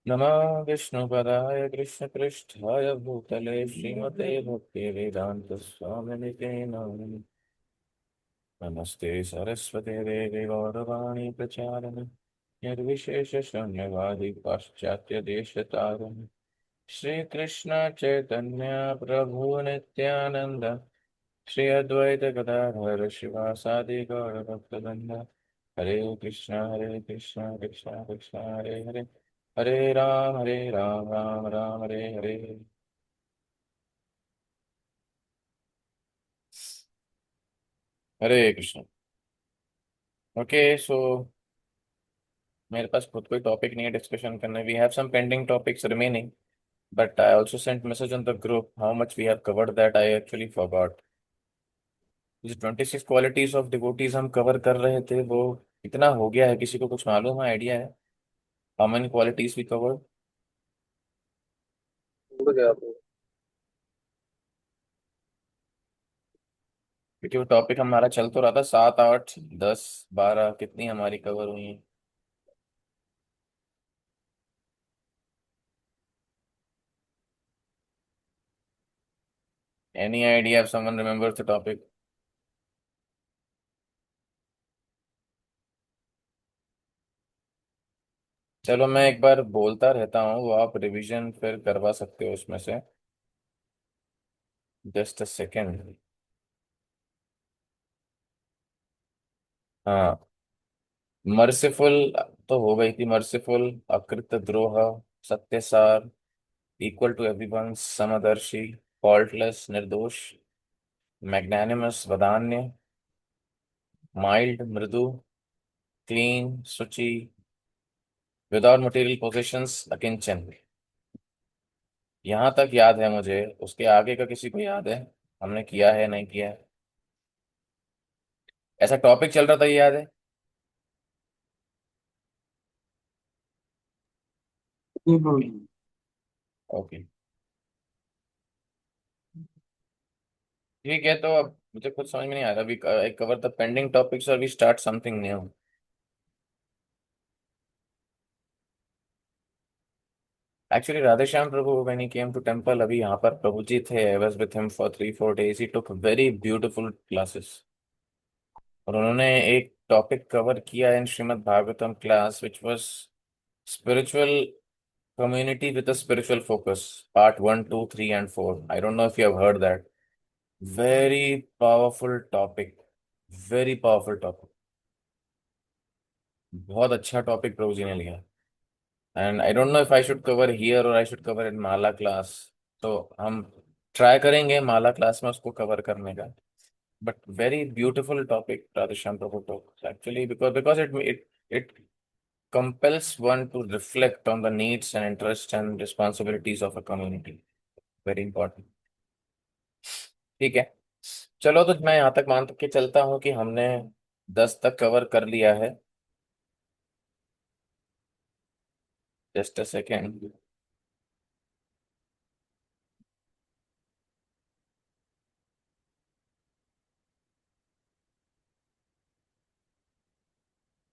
नमः विष्णुपदाय कृष्णपृष्ठाय भूतले श्रीमते भक्ति वेदांत स्वामिनिते नमः। नमस्ते सरस्वते देवे गौरवाणी प्रचारणे निर्विशेष शून्यवादी पाश्चात्य देश तारण श्री कृष्ण चैतन्य प्रभु नित्यानंद श्री अद्वैत गदाधर शिवासादि गौर भक्तवृंद। हरे कृष्ण कृष्ण कृष्ण हरे हरे, हरे राम राम राम हरे हरे। हरे कृष्ण। ओके सो मेरे पास खुद कोई टॉपिक नहीं है डिस्कशन करने। We have some pending topics remaining, but I also sent message on the group how much we have covered that I actually forgot. जो 26 क्वालिटीज ऑफ डिवोटीज हम कवर कर रहे थे वो कितना हो गया है? किसी को कुछ मालूम है, आइडिया है how many qualities we covered? भूल गया आपको। क्योंकि वो टॉपिक हमारा चल तो रहा था, 7 8 10 12 कितनी हमारी कवर हुई है? Any idea if someone remembers the topic? चलो मैं एक बार बोलता रहता हूँ, वो आप रिवीजन फिर करवा सकते हो उसमें से। Just a second. हाँ, मर्सिफुल तो हो गई थी। मर्सिफुल, अकृत द्रोह, सत्यसार, equal to everyone, Samdarshi, faultless निर्दोष, मैग्नानिमस वदान्य, माइल्ड मृदु, क्लीन शुचि, विदाउट मटेरियल पोजेशंस, अकिंचन। यहाँ तक याद है मुझे, उसके आगे का किसी को याद है हमने किया है नहीं किया है? ऐसा टॉपिक चल रहा था, ये याद है? हम्म। ओके, ठीक है। तो अब मुझे कुछ समझ में नहीं आ रहा। We cover the pending topics और we start something new. Actually Radheshyam Prabhu when he came to temple, अभी यहाँ पर प्रभु जी थे, I was with him for 3 4 days। He took very beautiful classes और उन्होंने एक टॉपिक कवर किया in Shrimad Bhagavatam class which was spiritual community with a spiritual focus, part 1 2 3 and 4. I don't know if you have heard that. Very powerful topic, very powerful topic। बहुत अच्छा topic प्रभु जी ने लिया। And I don't know if I should cover here और I should cover in mala class. तो हम try करेंगे माला class में उसको कवर करने का। But very beautiful topic Radheshyam Prabhu talk actually, because it compels one to reflect on the needs and interests and responsibilities of a community। Very important। ठीक है, चलो तो मैं यहाँ तक मान के चलता हूँ कि हमने 10 तक कवर कर लिया है। Just a second.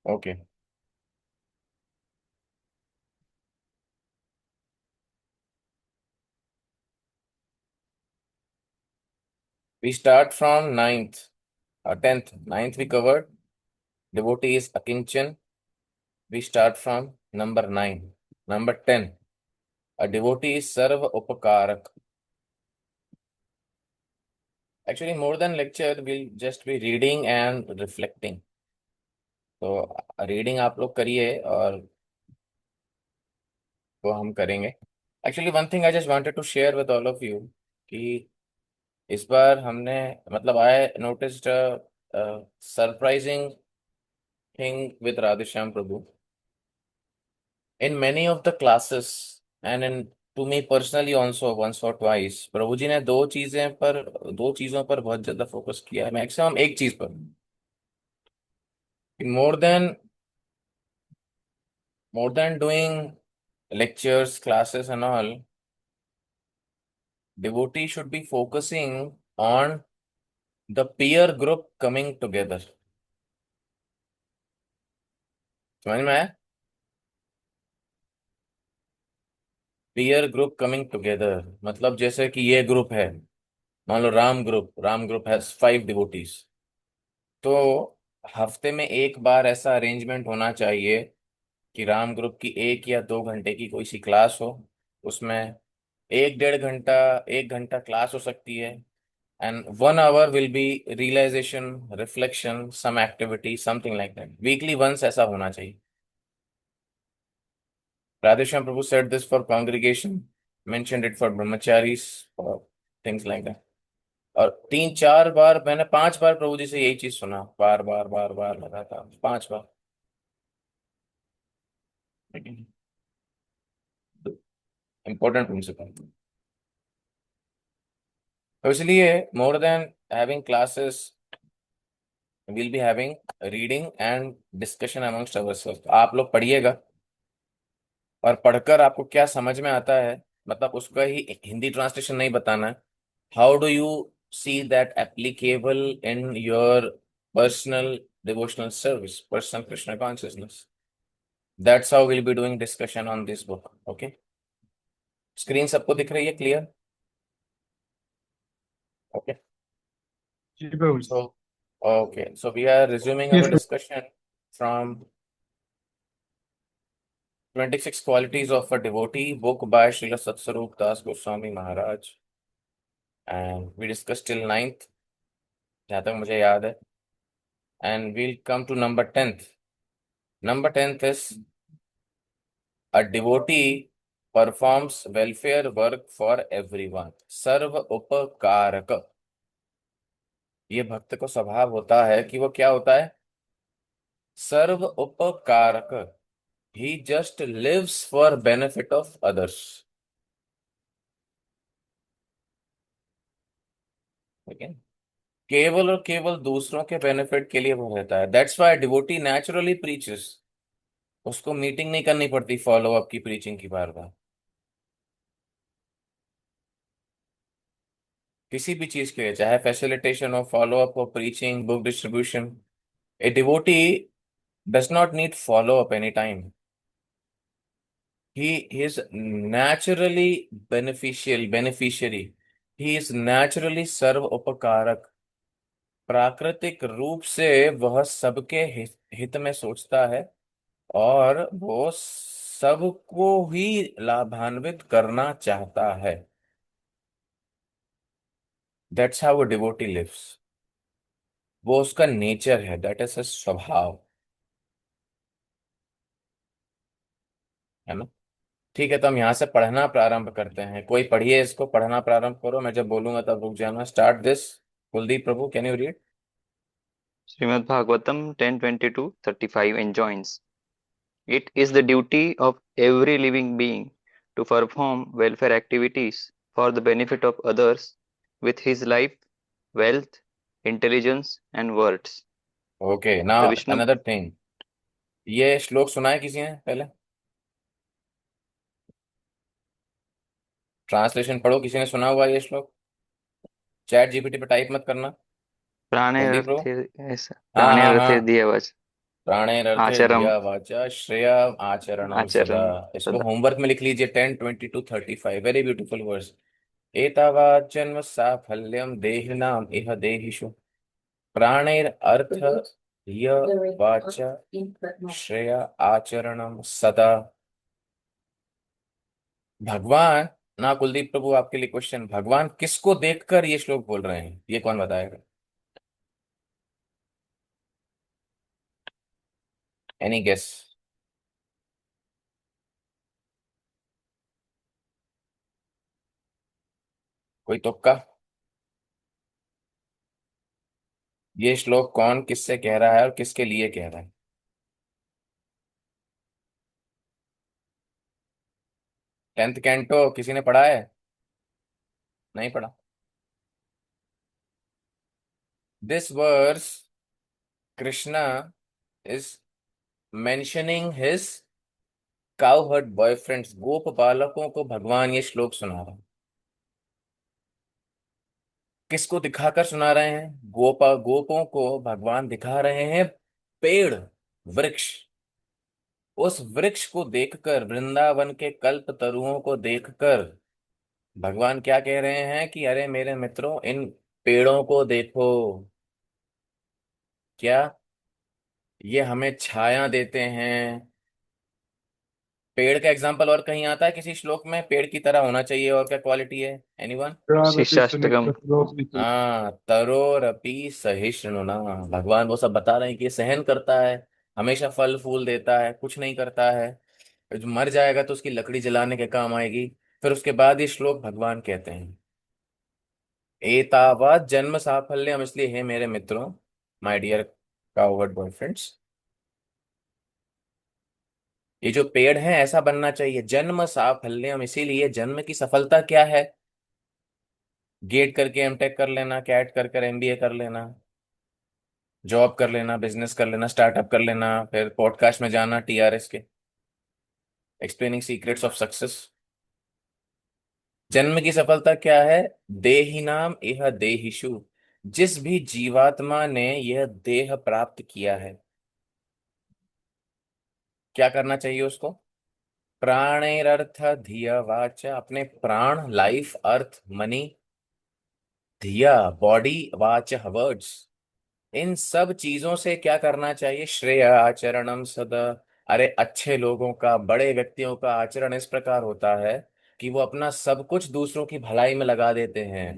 Okay, we start from ninth, 10th। Ninth we covered, devotee is akinchen। We start from number 9। Number 10, a devotee is sarva upakarak। Actually more than lecture, we'll just be reading and reflecting। तो reading आप लोग करिए और वो हम करेंगे। Actually one thing I just wanted to share with all of you कि इस बार हमने, मतलब I noticed surprising thing with Radheshyam Prabhu in many of the classes and in to me personally also once और ट्वाइस। प्रभु जी ने दो चीजों पर बहुत ज्यादा फोकस किया है, मैक्सिमम एक चीज पर। More than more than doing lectures classes and all, devotee should be focusing on the peer group coming together। समझ में आया? पीयर ग्रुप कमिंग टुगेदर, मतलब जैसे कि ये ग्रुप है, मान लो राम ग्रुप हैज 5 डिवोटीज, तो हफ्ते में एक बार ऐसा अरेंजमेंट होना चाहिए कि राम ग्रुप की 1 या 2 घंटे की कोई सी क्लास हो, उसमें 1 डेढ़ घंटा, 1 घंटा क्लास हो सकती है, and 1 hour will be realization, reflection, some activity, something like that, weekly once ऐसा होना चाहिए। Radheshyam Prabhu said this for congregation, mentioned it for brahmacharis, और थिंग्स लाइक दैट। और 3 4 बार, मैंने 5 बार प्रभु जी से यही चीज सुना, बार बार बार बार लगातार 5 बार। Important principle. तो इसलिए more than having classes, will be having reading and discussion amongst ourself. आप लोग पढ़िएगा, और पढ़कर आपको क्या समझ में आता है, मतलब उसका ही हिंदी ट्रांसलेशन नहीं बताना है। How do you see that applicable in your personal devotional service, personal Krishna consciousness? That's how will be doing discussion on this book. Okay, screen सबको दिख रही है, क्लियर? ओके, जी Prabhu ji. so okay, so we are resuming yes our Prabhu. discussion from 26 qualities of a devotee, book by Srila Satsvarup Das Goswami Maharaj, and we discussed till ninth, जहाँ तक मुझे याद है, and we'll come to number 10th. Number 10th is a devotee performs welfare work for everyone. सर्व उपकारक। ये भक्त को स्वभाव होता है कि वो क्या होता है? सर्व उपकारक। He just lives for benefit of others. ठीक है, केवल और केवल दूसरों के बेनिफिट के लिए वो रहता है। That's why devotee naturally preaches. उसको मीटिंग नहीं करनी पड़ती फॉलो अप की, प्रीचिंग की, बार बार किसी भी चीज के लिए, चाहे फैसिलिटेशन हो, फॉलो अप हो, preaching, book distribution. A devotee does not need follow up any time. He is naturally beneficiary. He is naturally सर्व उपकारक। प्राकृतिक रूप से वह सबके हित में सोचता है, और वो सबको ही लाभान्वित करना चाहता है। That's how a devotee lives. वो उसका नेचर है, दैट इज स्वभाव, है ना? ठीक है, तो हम यहाँ से पढ़ना प्रारंभ करते हैं। कोई पढ़िए, इसको पढ़ना प्रारंभ करो, मैं जब बोलूंगा तब रुक जाना। Start this. Kuldeep Prabhu, can you read? Srimad Bhagavatam 10:22-35 enjoins, it is the duty of every living being to perform welfare activities for the benefit of others with his life, wealth, intelligence, and words. Okay, The now Vishnu another thing. ये श्लोक सुना है किसी ने पहले? Translation पढ़ो, किसी ने सुना हुआ ये श्लोक? चैट जीपीटी पे टाइप मत करना। कुलदीप प्रभु। हाँ हाँ प्राणेरथे हाँ। दियवच प्राणेरर्थे आचरम धिया वाचा श्रेया आचरणम सदा। आचरण इसको सदा। होमवर्क में लिख लीजिए, 10:22-35, वेरी ब्यूटीफुल वर्स। एतावात् जन्म साफल्यम देहिनाम इह देहिषु, प्राणैर अर्थ य वाचा श्रेया आचरणम सदा। भगवान, ना कुलदीप प्रभु, आपके लिए क्वेश्चन, भगवान किसको देखकर ये श्लोक बोल रहे हैं, ये कौन बताएगा? Any guess? कोई तुक्का? ये श्लोक कौन किससे कह रहा है और किसके लिए कह रहा है? 10th कैंटो किसी ने पढ़ा है? नहीं पढ़ा? This verse, Krishna is mentioning his cowherd boyfriends, गोप बालकों को भगवान ये श्लोक सुना रहा है। किसको दिखाकर सुना रहे हैं? गोपों को भगवान दिखा रहे हैं पेड़, वृक्ष। उस वृक्ष को देखकर, वृंदावन के कल्प तरुओं को देखकर भगवान क्या कह रहे हैं कि अरे मेरे मित्रों, इन पेड़ों को देखो, क्या ये हमें छाया देते हैं। पेड़ का एग्जाम्पल और कहीं आता है किसी श्लोक में, पेड़ की तरह होना चाहिए, और क्या क्वालिटी है? एनीवन? Gravity शिष्टाष्टकम। Sunikriti. हाँ, तरोरपि सहिष्णुना। भगवान वो सब बता रहे हैं कि ये सहन करता है, हमेशा फल फूल देता है, कुछ नहीं करता है, जो मर जाएगा तो उसकी लकड़ी जलाने के काम आएगी। फिर उसके बाद ये श्लोक भगवान कहते हैं, एतावत जन्म साफल्यम, इसलिए हे मेरे मित्रों, माय डियर कावर्ड बॉयफ्रेंड्स, ये जो पेड़ है ऐसा बनना चाहिए। जन्म साफल्यम, इसीलिए जन्म की सफलता क्या है? गेट करके एमटेक कर लेना, कैट कर कर एमबीए कर लेना, जॉब कर लेना, बिजनेस कर लेना, स्टार्टअप कर लेना, फिर पॉडकास्ट में जाना टीआरएस के, एक्सप्लेनिंग सीक्रेट्स ऑफ सक्सेस। जन्म की सफलता क्या है? देहिनाम इह देहिषु, जिस भी जीवात्मा ने यह देह प्राप्त किया है, क्या करना चाहिए उसको? प्राणैरर्थ धिया वाच, अपने प्राण, लाइफ, अर्थ, मनी, धिया, बॉडी, वाच, वर्ड्स, इन सब चीजों से क्या करना चाहिए? श्रेय आचरणम सदा। अरे अच्छे लोगों का, बड़े व्यक्तियों का आचरण इस प्रकार होता है कि वो अपना सब कुछ दूसरों की भलाई में लगा देते हैं।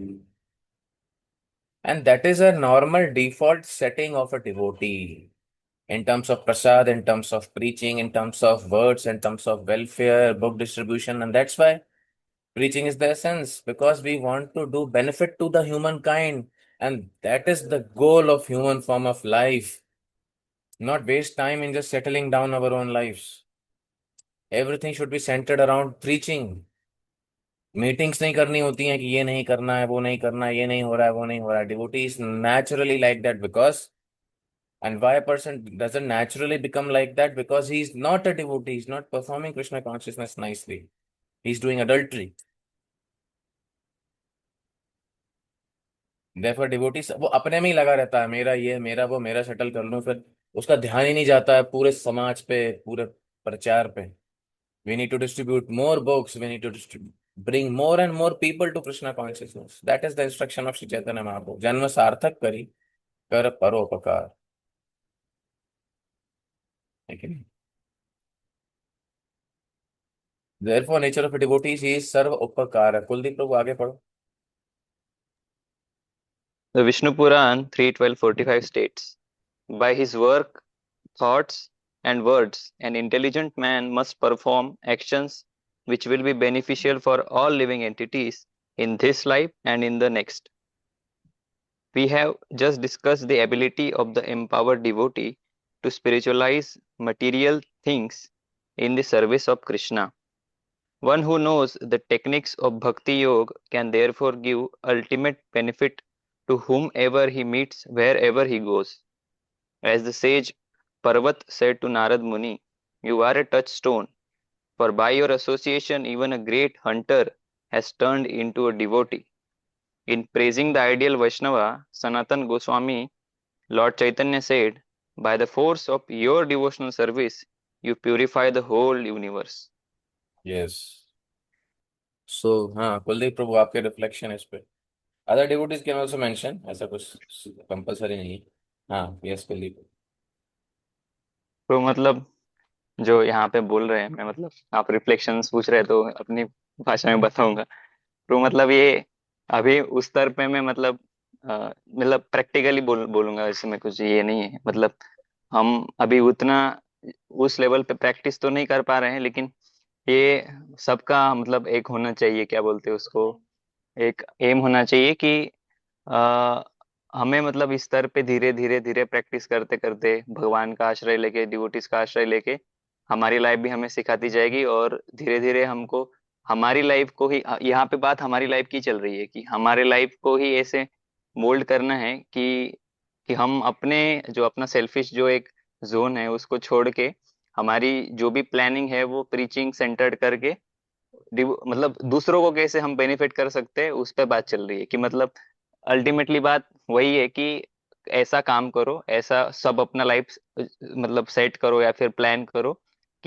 And that is a normal default setting of a devotee, in terms of prasad, in terms of preaching, in terms of words, in terms of welfare, book distribution. And that's why preaching is the essence, because we want to do benefit to the humankind. And that is the goal of human form of life. Not waste time in just settling down our own lives. Everything should be centered around preaching. Meetings नहीं करनी होती हैं कि ये नहीं करना है, वो नहीं करना है, ये नहीं हो रहा है, वो नहीं हो रहा है। Devotee is naturally like that because, and why a person doesn't naturally become like that? Because he's not a devotee, he's not performing Krishna consciousness nicely, he's doing adultery. Therefore devotee वो अपने में ही लगा रहता है, मेरा ये, मेरा वो, मेरा सेटल कर लूं, फिर उसका ध्यान ही नहीं जाता है पूरे समाज पे, पूरे प्रचार पे। We need to distribute more books. We need to bring more and more people to Krishna consciousness. That is the instruction of Sri Chaitanya Mahaprabhu. जन्म सार्थक करी, कर परोपकार। है कि नहीं? Therefore, nature of a devotee is सर्व उपकार। कुलदीप प्रभु आगे पढ़ो। The Vishnu Puran 3:12-45 states, by his work, thoughts, and words, an intelligent man must perform actions which will be beneficial for all living entities in this life and in the next. We have just discussed the ability of the empowered devotee to spiritualize material things in the service of Krishna. One who knows the techniques of Bhakti Yoga can therefore give ultimate benefit to whomever he meets wherever he goes. As the sage Parvat said to Narad Muni, you are a touchstone, for by your association even a great hunter has turned into a devotee. In praising the ideal Vaishnava, Sanatan Goswami, Lord Chaitanya said, by the force of your devotional service, you purify the whole universe. Yes. So हाँ, कुलदीप प्रभु आपके reflection इस पे। Other devotees can also mention, ऐसा कुछ compulsory नहीं है। हाँ, yes Kuldeep. तो मतलब जो यहाँ पे बोल रहे हैं, मैं मतलब आप रिफ्लेक्शंस पूछ रहे हैं तो अपनी भाषा में बताऊंगा। तो मतलब ये अभी उस स्तर पे मैं मतलब मतलब प्रैक्टिकली बोलूंगा, इसमें कुछ ये नहीं है। मतलब हम अभी उतना उस लेवल पे प्रैक्टिस तो नहीं कर पा रहे हैं, लेकिन ये सबका मतलब एक होना चाहिए, क्या बोलते हैं उसको, एक एम होना चाहिए कि आ, हमें मतलब इस स्तर पे धीरे धीरे धीरे प्रैक्टिस करते करते भगवान का आश्रय लेके, डिवोटिस का आश्रय लेके, हमारी लाइफ भी हमें सिखाती जाएगी। और धीरे धीरे हमको हमारी लाइफ को ही, यहाँ पे बात हमारी लाइफ की चल रही है कि हमारे लाइफ को ही ऐसे मोल्ड करना है कि हम अपने जो अपना सेल्फिश जो एक जोन है उसको छोड़ के हमारी जो भी प्लानिंग है वो प्रीचिंग सेंटर्ड करके मतलब दूसरों को कैसे हम बेनिफिट कर सकते हैं उस पर बात चल रही है। कि मतलब अल्टीमेटली बात वही है कि ऐसा काम करो, ऐसा सब अपना लाइफ मतलब सेट करो या फिर प्लान करो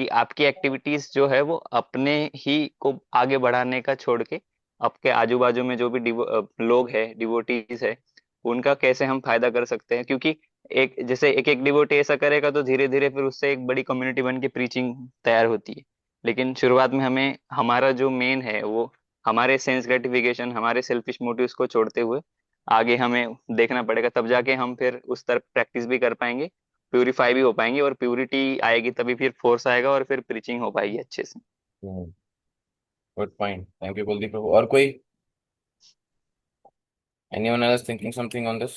कि आपकी एक्टिविटीज जो है वो अपने ही को आगे बढ़ाने का छोड़ के आपके आजू बाजू में जो भी लोग है, डिवोटीज है, उनका कैसे हम फायदा कर सकते हैं। क्योंकि एक जैसे एक एक डिवोटी ऐसा करेगा तो धीरे धीरे फिर उससे एक बड़ी कम्युनिटी बन के प्रीचिंग तैयार होती है। लेकिन शुरुआत में हमें हमारा जो मेन है वो हमारे सेंस ग्रेटिफिकेशन, हमारे सेल्फिश मोटिव्स को छोड़ते हुए आगे हमें देखना पड़ेगा, तब जाके हम फिर उस तरफ प्रैक्टिस भी कर पाएंगे, प्यूरिफाई भी हो पाएंगे, और प्यूरिटी आएगी तभी फिर फोर्स आएगा और फिर प्रीचिंग हो पाएगी अच्छे से। Good point, thank you Kuldeep Prabhu. और कोई, anyone else thinking something on this?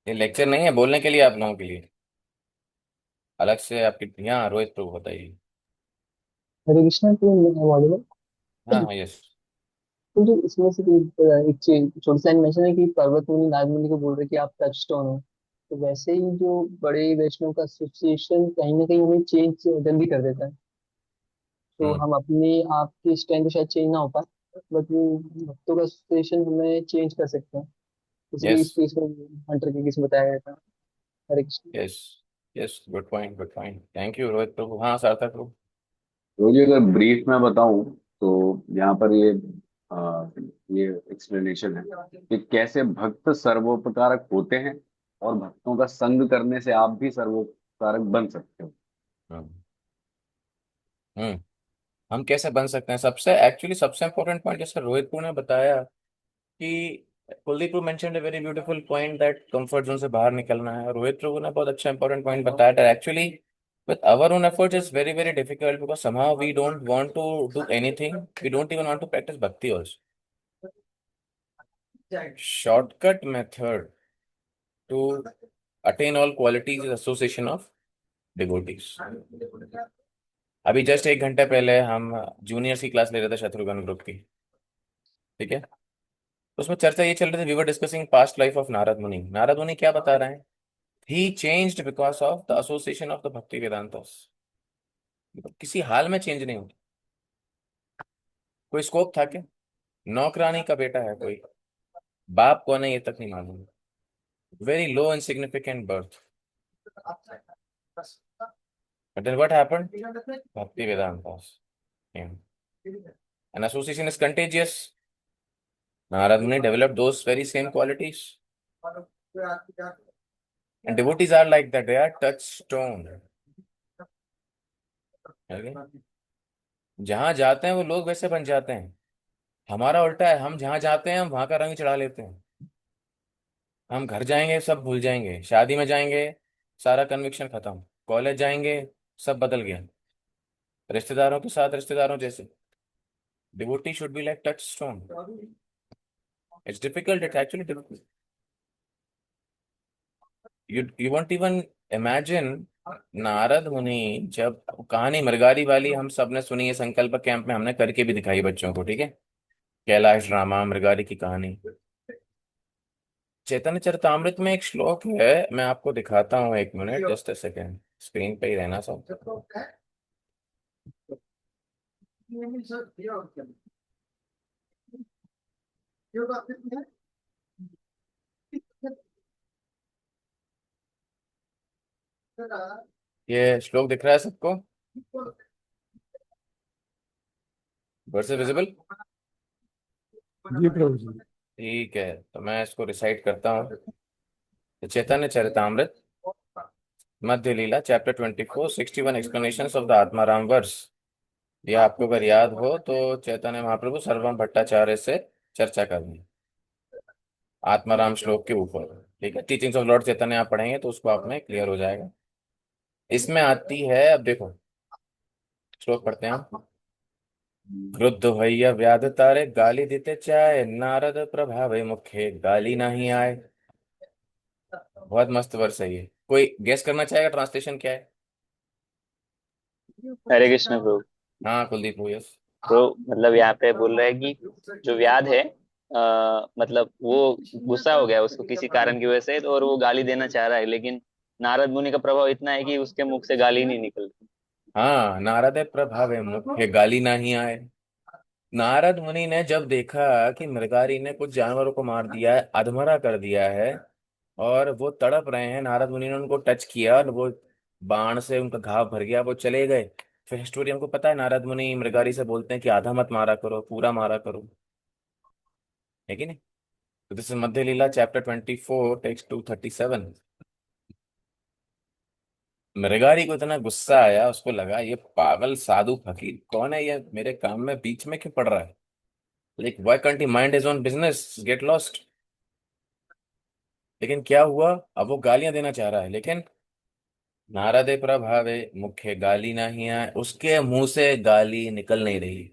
ये लेक्चर नहीं है बोलने के लिए आप लोगों के लिए, अलग से आपकी यहाँ रोहित प्रभु बताइए। हरे कृष्णा तो अवॉइडेबल। हाँ हाँ, यस। तो जो इसमें से एक चीज छोटी सी मेंशन है कि पर्वत मुनि नाग मुनि को बोल रहे कि आप टच स्टोन हो। तो वैसे ही जो बड़े वैष्णव का एसोसिएशन कहीं ना कहीं हमें चेंज जल्दी कर देता है। तो हम्म। हम अपने आप की स्ट्रेंथ शायद चेंज ना हो पाए, बट वो भक्तों का एसोसिएशन हमें चेंज कर सकते हैं। इसलिए यस इस केस में हंटर के केस में बताया गया था। Hare Krishna. Yes yes, good point good point, thank you Rohit Prabhu. हाँ सार्थक प्रभु। तो जी अगर ब्रीफ में बताऊं तो यहाँ पर ये एक्सप्लेनेशन है कि कैसे भक्त सर्वोपकारक होते हैं और भक्तों का संग करने से आप भी सर्वोपकारक बन सकते हो। हम्म। हम्म। हम कैसे बन सकते हैं? सबसे एक्चुअली सबसे इंपॉर्टेंट पॉइंट जैसे रोहित प्रभु ने बताया कि Kuldeep Prabhu mentioned a very beautiful point that comfort zone से बाहर निकलना है। रोहित प्रभु ने बहुत अच्छा इंपॉर्टेंट पॉइंट बताया that actually with our own efforts it's very very difficult because somehow we don't want to do anything, we don't even want to practice bhakti also. Shortcut method to attain all qualities is association of devotees. अभी just एक घंटे पहले हम juniors की class ले रहे थे Shatrughan group की, ठीक है? तो उसमें चर्चा ये चल रही थी, we were discussing past life of Narada Muni. Narada Muni क्या बता रहे हैं? He changed because of the association of the bhakti Vedantas. किसी हाल में चेंज नहीं होती। कोई स्कोप था क्या? नौकरानी का बेटा है कोई, बाप कौन है ये तक नहीं मालूम, very low insignificant birth, but then what happened? Bhaktivedantas, an association is contagious. Narad Muni developed those very same qualities. And devotees are like that, they are touchstone. Okay? जहां जाते हैं वो लोग वैसे बन जाते हैं। हमारा उल्टा है, हम जहां जाते हैं हम वहां का रंग चढ़ा लेते हैं। हम घर जाएंगे सब भूल जाएंगे, शादी में जाएंगे सारा कन्विक्शन खत्म, कॉलेज जाएंगे सब बदल गया, रिश्तेदारों के साथ रिश्तेदारों जैसे। Devotee should be like touch stone. It's difficult, it's actually difficult. You want even imagine. Narad मुनि जब कहानी मृगारी वाली हम सब ने सुनी है, संकल्प कैंप में हमने करके भी दिखाई बच्चों को, ठीक है? कैलाश ड्रामा मृगारी की कहानी। चैतन्य चरितामृत में एक श्लोक है, मैं आपको दिखाता हूँ, एक minute, just a second, screen पे ही रहना सब। ये श्लोक दिख रहा है सबको? Word visible? जी प्रभु जी। ठीक है, तो मैं इसको रिसाइट करता हूँ। तो Chaitanya Charitamrita Madhya Lila chapter 24 61 explanation of the Atmarama verse. ये आपको अगर याद हो तो चैतन्य महाप्रभु सर्वम भट्टाचार्य से चर्चा करनी आत्माराम श्लोक के ऊपर, ठीक है? टीचिंग्स ऑफ लॉर्ड चैतन्य आप पढ़ेंगे तो उसको आप में क्लियर हो जाएगा। इसमें आती है, अब देखो श्लोक पढ़ते हैं हम। क्रुद्ध भैया व्याध तारे गाली देते चाहे, नारद प्रभावे मुखे गाली नहीं आए। बहुत मस्त वर्स है ये। कोई गेस करना चाहेगा ट्रांसलेशन क्या है? हरे कृष्ण प्रभु। हाँ कुलदीप हो, यस। तो मतलब यहाँ पे बोल रहे हैं कि जो व्याध है, मतलब वो गुस्सा हो गया उसको किसी कारण की वजह से, और वो गाली देना चाह रहा है, लेकिन नारद मुनि का प्रभाव इतना है कि उसके मुख से गाली नहीं निकल रही। हाँ, नारद प्रभावे मुखे गाली नहीं आए। नारद मुनि ने जब देखा कि मृगारी ने कुछ जानवरों को मार दिया है, अधमरा कर दिया है, और वो तड़प रहे हैं, नारद मुनि ने उनको टच किया और वो बाण से उनका घाव भर गया, वो चले गए। फिर हिस्टोरियन को पता है, नारद मुनि मृगारी से बोलते हैं कि आधा मत मारा करो, पूरा मारा करो, है कि नहीं? तो this is Madhya Lila chapter 24 text 237। मृगारी को इतना गुस्सा आया, उसको लगा ये पागल साधु फकीर कौन है, ये मेरे काम में बीच में क्यों पड़ रहा है? Like why can't he mind his own business, get lost. लेकिन क्या हुआ, अब वो गालियां देना चाह रहा है, लेकिन नारदे प्रभावे मुख्य गाली नहीं आए, उसके मुंह से गाली निकल नहीं रही,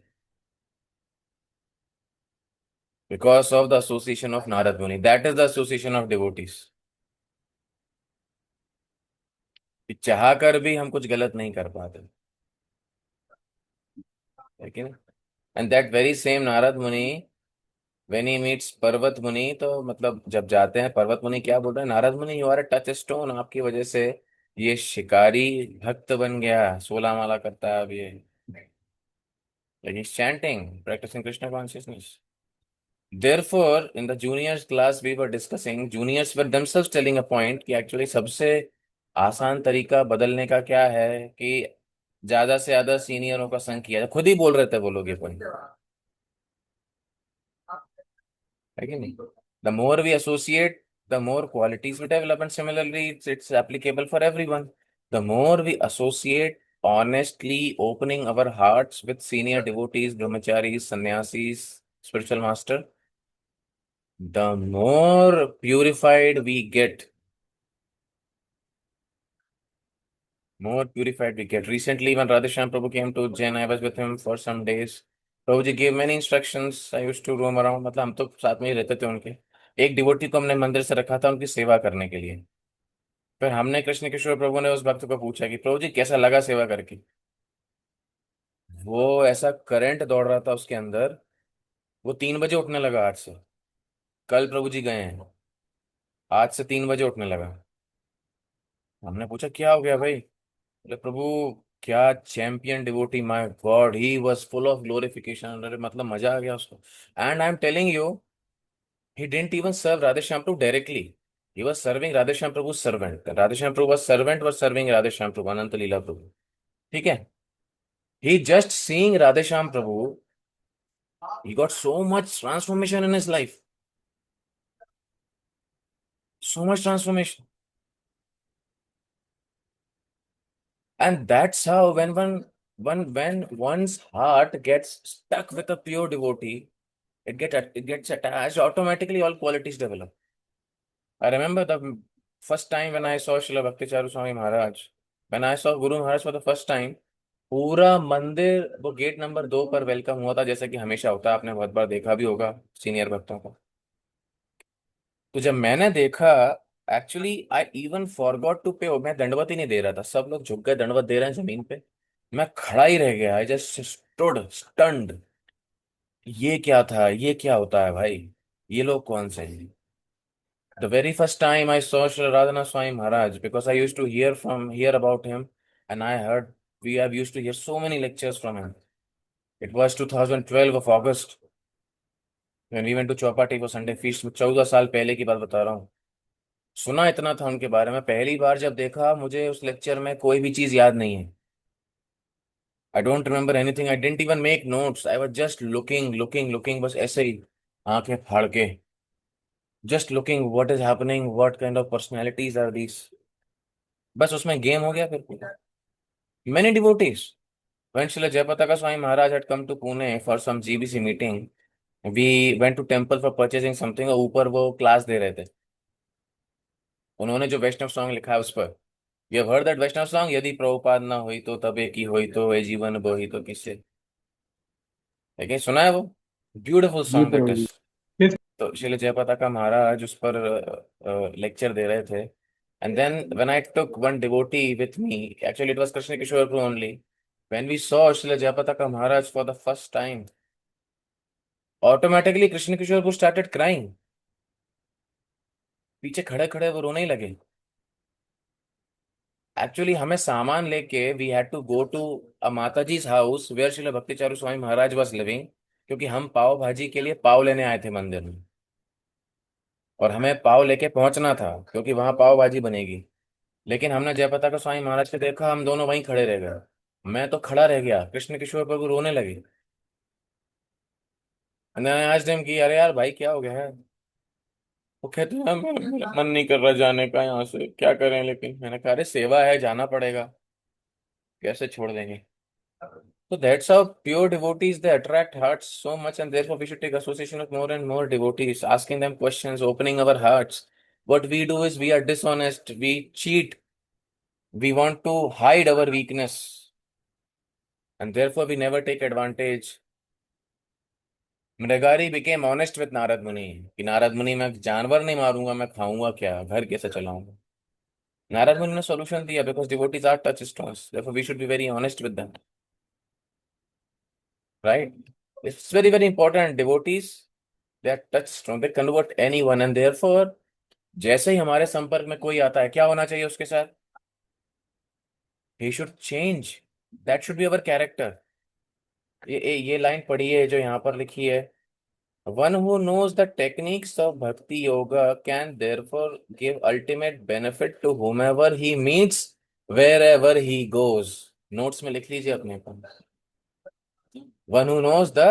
because of the association of Narada Muni, that is the association of devotees. चाह कर भी हम कुछ गलत नहीं कर पाते, लेकिन and that very same Narad मुनि व्हेन ही मीट्स पर्वत मुनि, तो मतलब जब जाते हैं पर्वत मुनि क्या बोल रहे हैं, Narada Muni you are a touchstone, आपकी वजह से ये शिकारी भक्त बन गया, 16 माला करता है अब ये, like he's chanting, practicing Krishna consciousness. Therefore, in the juniors class we were discussing, juniors were themselves telling a point कि actually सबसे आसान तरीका बदलने का क्या है कि ज्यादा से ज्यादा सीनियरों का संग किया जाए। खुद ही बोल रहे थे वो लोग ये पॉइंट, है कि नहीं? The more we associate, the more qualities we develop, and similarly it's applicable for everyone. The more we associate honestly opening our hearts with senior devotees, brahmacharis, sannyasis, spiritual master, the more purified we get, more purified we get. Recently, when Radheshyam Prabhu came to Ujjain, I was with him for some days. Prabhuji gave many instructions. I used to roam around. मतलब हम तो साथ में ही रहते थे उनके। एक devotee को हमने मंदिर से रखा था उनकी सेवा करने के लिए। फिर हमने कृष्ण किशोर प्रभु ने उस भक्त को पूछा कि प्रभु जी कैसा लगा सेवा करके। वो ऐसा करंट दौड़ रहा था उसके अंदर, वो 3 बजे उठने लगा आज से। कल प्रभु जी गए हैं, आज से 3 बजे उठने लगा। हमने पूछा क्या हो गया भाई? बोले प्रभु क्या champion devotee, my God he was full of glorification, अरे मतलब मजा आ गया उसको। And I am telling you, he didn't even serve Radheshyam Prabhu directly, he was serving Radheshyam Prabhu servant, Radheshyam Prabhu was servant was serving Radheshyam Prabhu, Ananta Lila Prabhu, ठीक है? He just seeing Radheshyam Prabhu, he got so much transformation in his life, so much transformation. And that's how when one's heart gets stuck with a pure devotee, it gets attached automatically, all qualities develop. I remember the first time when I saw Srila Bhakti Charu Swami Maharaj, when I saw Guru Maharaj for the first time, पूरा मंदिर वो gate number 2 पर welcome हुआ था, जैसा कि हमेशा होता है, आपने बहुत बार देखा भी होगा सीनियर भक्तों को। तो जब मैंने देखा, actually I even forgot to pay, मैं दंडवत ही नहीं दे रहा था, सब लोग झुक गए दंडवत दे रहे हैं जमीन पे, मैं खड़ा ही रह गया, आई जस्ट स्टूड स्टन्ड। ये क्या था, ये क्या होता है भाई, ये लोग कौन से हैं? The very first time I saw Sri Radhana Swami Maharaj, because I used to hear about him, and I heard we have used to hear so many lectures from him. It was 2012 of August when we went to Chowpatty for Sunday feast. 14 साल पहले की बात बता रहा हूँ। सुना इतना था उनके बारे में, पहली बार जब देखा मुझे उस लेक्चर में कोई भी चीज याद नहीं है। I don't remember anything, I didn't even make notes, I was just looking looking looking, बस ऐसे ही आंखें फाड़ के, just looking what is happening, what kind of personalities are these. बस उसमें गेम हो गया फिर पूरा। Many devotees. When Srila Jayapataka Swami Maharaj had come to Pune for some GBC meeting, we went to temple for purchasing something, और ऊपर वो class दे रहे थे, उन्होंने जो वैष्णव सॉन्ग लिखा है उस पर, you have heard that Vaishnava song, यदि प्रभुपाद ना हुई तो तबे की हुई तो ए जीवन बोही तो किससे, लेकिन सुना है वो? ब्यूटिफुल जी सॉन्ग दैट प्रभु इज। जी। तो श्रील जयपताका महाराज उस पर लेक्चर दे रहे थे, and then when I took one devotee with me, actually it was Krishna Kishore Prabhu only, when we saw Srila Jayapataka Maharaj for the first time, automatically Krishna Kishore Prabhu started crying, पीछे खड़े खड़े वो रोने ही लगे। एक्चुअली हमें सामान लेके we had to go to a Mataji's house where Srila Bhakti Charu Swami Maharaj was living, क्योंकि हम पाव भाजी के लिए पाव लेने आए थे मंदिर में, और हमें पाव लेके पहुंचना था क्योंकि वहां पाव भाजी बनेगी। लेकिन हमने जयप्रताप स्वामी महाराज को देखा, हम दोनों वहीं खड़े रह गए। मैं तो खड़ा रह गया, कृष्ण किशोर प्रभु रोने लगे। मैंने आज टाइम की, अरे यार भाई क्या हो गया है? वो कहते हैं मेरा मन नहीं कर रहा जाने का, यहाँ से क्या करें? लेकिन मैंने कहा अरे सेवा है, जाना पड़ेगा, कैसे छोड़ देंगे? So that's how pure devotees, they attract hearts so much, and therefore we should take association with more and more devotees, asking them questions, opening our hearts. What we do is we are dishonest, we cheat, we want to hide our weakness, and therefore we never take advantage. मृगारी became honest with Narad मुनि कि नारद मुनि, मैं जानवर नहीं मारूंगा, मैं खाऊंगा क्या, घर कैसे चलाऊंगा? नारद मुनि ने सॉल्यूशन दिया, because devotees are touchstones, therefore we should be very honest with them, right? It's very very important. Devotees, they are touchstone, they convert anyone, and therefore जैसे ही हमारे संपर्क में कोई आता है, क्या होना चाहिए उसके साथ? he should change, that should be our character. ये लाइन पढ़िए जो यहाँ पर लिखी है, one who knows the techniques of bhakti yoga can therefore give ultimate benefit to whomever he meets wherever he goes. Notes में लिख लीजिए अपने पर, one who knows the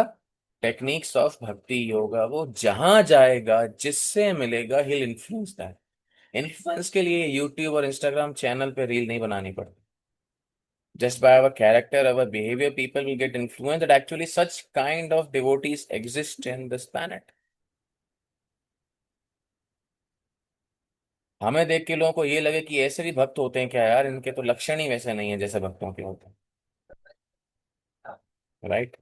techniques of bhakti yoga, वो जहां जाएगा, जिससे मिलेगा, he'll influence that. इन्फ्लुएंस के लिए यूट्यूब और इंस्टाग्राम चैनल पे रील नहीं बनानी पड़ती. Just by our character, our behavior, people will get influenced that actually such kind of devotees exist in this planet. हमें देख के लोगों को ये लगे कि ऐसे भी भक्त होते हैं क्या यार, इनके तो लक्षण ही वैसे नहीं है जैसे भक्तों के होते हैं, right?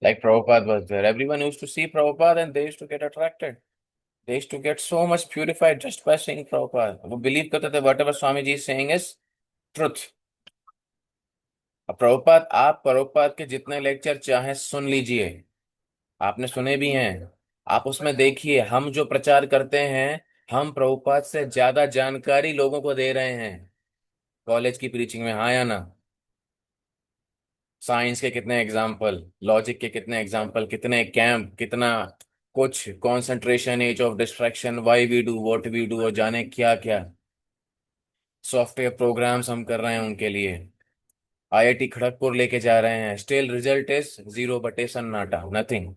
Like Prabhupada was there. Everyone used to see Prabhupada and they used to get attracted. They used to get so much purified just by seeing Prabhupada. वो believe करते थे whatever Swami ji is saying is truth. अब प्रभुपाद, आप प्रभुपाद के जितने lecture चाहे सुन लीजिए, आपने सुने भी हैं, आप उसमें देखिए हम जो प्रचार करते हैं, हम प्रभुपाद से ज्यादा जानकारी लोगों को दे रहे हैं कॉलेज की प्रीचिंग में, हाँ या ना? साइंस के कितने एग्जाम्पल, लॉजिक के कितने एग्जाम्पल, कितने कैंप, कितना कुछ, concentration, age of distraction, why we do what we do, और जाने क्या क्या सॉफ्टवेयर प्रोग्राम्स हम कर रहे हैं उनके लिए, आईआईटी खड़गपुर लेके जा रहे हैं, स्टिल रिजल्ट इज जीरो बटे सन्नाटा, nothing.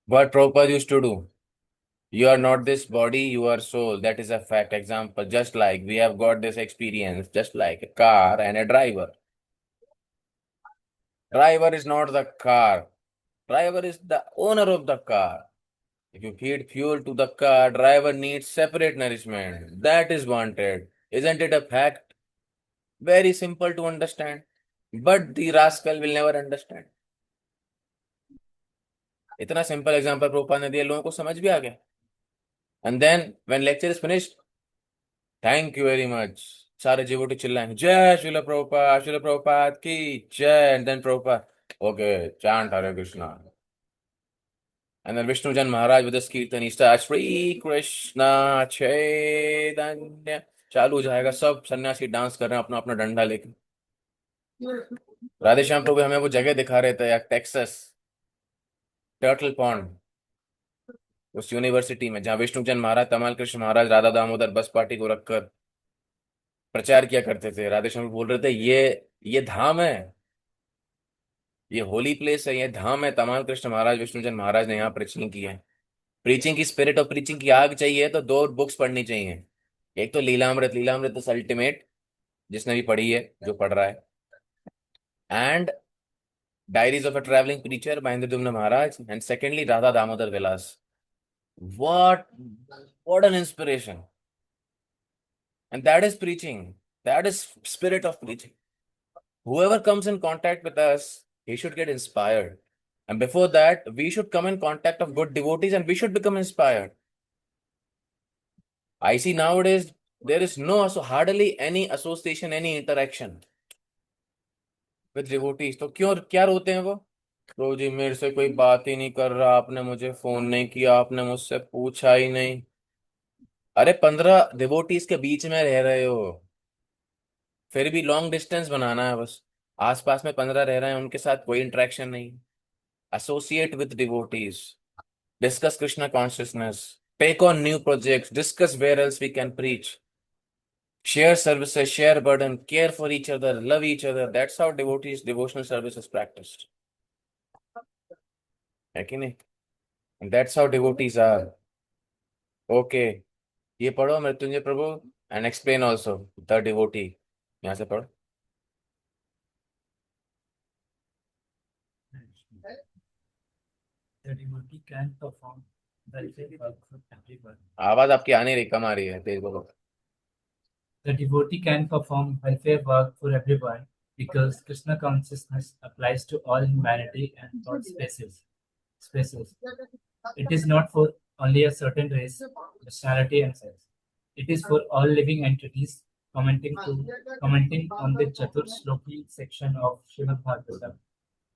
What Prabhupada used to do, you are not this body, you are soul, that is a fact. Example, just like we have got this experience, just like a car and a driver. Driver is not the car, driver is the owner of the car. If you feed fuel to the car, driver needs separate nourishment, that is wanted. Isn't it a fact? Very simple to understand, but the rascal will never understand. इतना simple example प्रोपा ने दिया, लोगों को समझ भी आ गया. And then when lecture is finished, thank you very much, सारे जीवोटी चिल्लाएंगे जय श्रील प्रभुपाद की जय. And then Prabhupada, okay, chant Hare Krishna. And then Vishnujan Maharaj with kirtan start, Shri Krishna Chaitanya, चालू हो जाएगा, सब सन्यासी डांस कर रहे हैं अपना अपना डंडा लेके. राधेश्याम प्रभु हमें वो जगह दिखा रहे थे यार, टेक्सास, टर्टल पॉन्ड, उस यूनिवर्सिटी में जहाँ विष्णुचंद महाराज, तमाल कृष्ण महाराज, राधा दामोदर बस पार्टी को रखकर प्रचार किया करते थे. राधेश्याम बोल रहे थे ये धाम है, ये होली प्लेस है, ये धाम है. तमाल कृष्ण महाराज, विष्णुचंद महाराज ने यहाँ प्रीचिंग की है. प्रीचिंग की स्पिरिट और प्रीचिंग की आग चाहिए तो दो बुक्स पढ़नी चाहिए. एक तो लीलामृत, लीलामृत इज अल्टीमेट, जिसने भी पढ़ी है, जो पढ़ रहा है, and diaries of a travelling preacher by Indradyumna Maharaj, and secondly Radha Damodar Vilas. What what an inspiration. And that is preaching. That is spirit of preaching. Whoever comes in contact with us, he should get inspired. And before that, we should come in contact of good devotees and we should become inspired. I see nowadays there is no, so hardly any association, any interaction with devotees. तो क्यों, क्या रोते हैं वो? प्रभु जी मेरे से कोई बात ही नहीं कर रहा, आपने मुझे फोन नहीं किया, आपने मुझसे पूछा ही नहीं. अरे 15 डिवोटीज के बीच में रह रहे हो, फिर भी लॉन्ग डिस्टेंस बनाना है बस. आसपास में 15 रह रहे हैं, उनके साथ कोई इंटरेक्शन नहीं. Associate with devotees, discuss Krishna consciousness, take on new projects, discuss where else we can preach. Share services, share burden, care for each other, love each other. That's how devotees devotional service is practiced. है कि नहीं? And that's how devotees are. Okay. ये पढ़ो मृत्युंजय प्रभु and explain also the devotee. यहाँ से पढ़ो. The devotee can perform welfare work for everyone. आवाज आपकी आ नहीं रही, कम आ रही है, तेज बोलो. The devotee can perform welfare work for everyone because Krishna consciousness applies to all humanity and all spaces. It is not for only a certain race, nationality, and sex. It is for all living entities. Commenting on the Chatur Shloki section of Srimad Bhagavatam,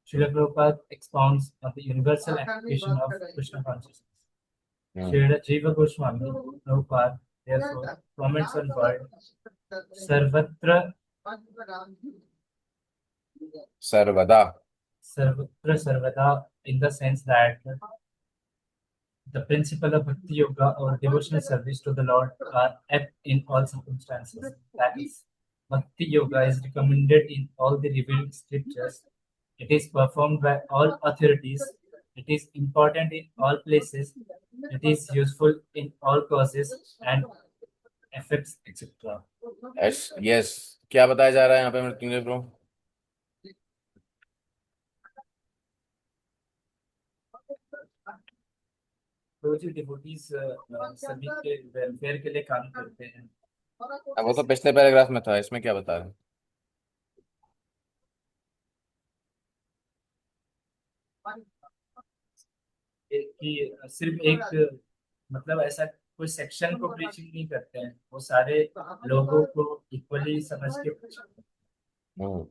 Srila Prabhupada expounds on the universal application of Krishna consciousness. Srila Jiva Goswami Prabhupada therefore comments on word Sarvatra सर्वदा. Sarvada in the sense that the principle of Bhakti Yoga or devotional service to the Lord are apt in all circumstances. That is, Bhakti Yoga is recommended in all the revealed scriptures. It is performed by all authorities. It is important in all places. It is useful in all causes and effects, etc. Yes, क्या बताया जा रहा है यहाँ पे मृत्युंजय प्रभु? तो जो devotees सभी के वेलफेयर के लिए काम करते हैं, अब वो तो पिछले पैराग्राफ में था, इसमें क्या बता रहे हैं? कि सिर्फ एक मतलब ऐसा कोई सेक्शन को प्रीचिंग नहीं करते हैं, वो सारे लोगों को इक्वली समझ के preach करते हम्म.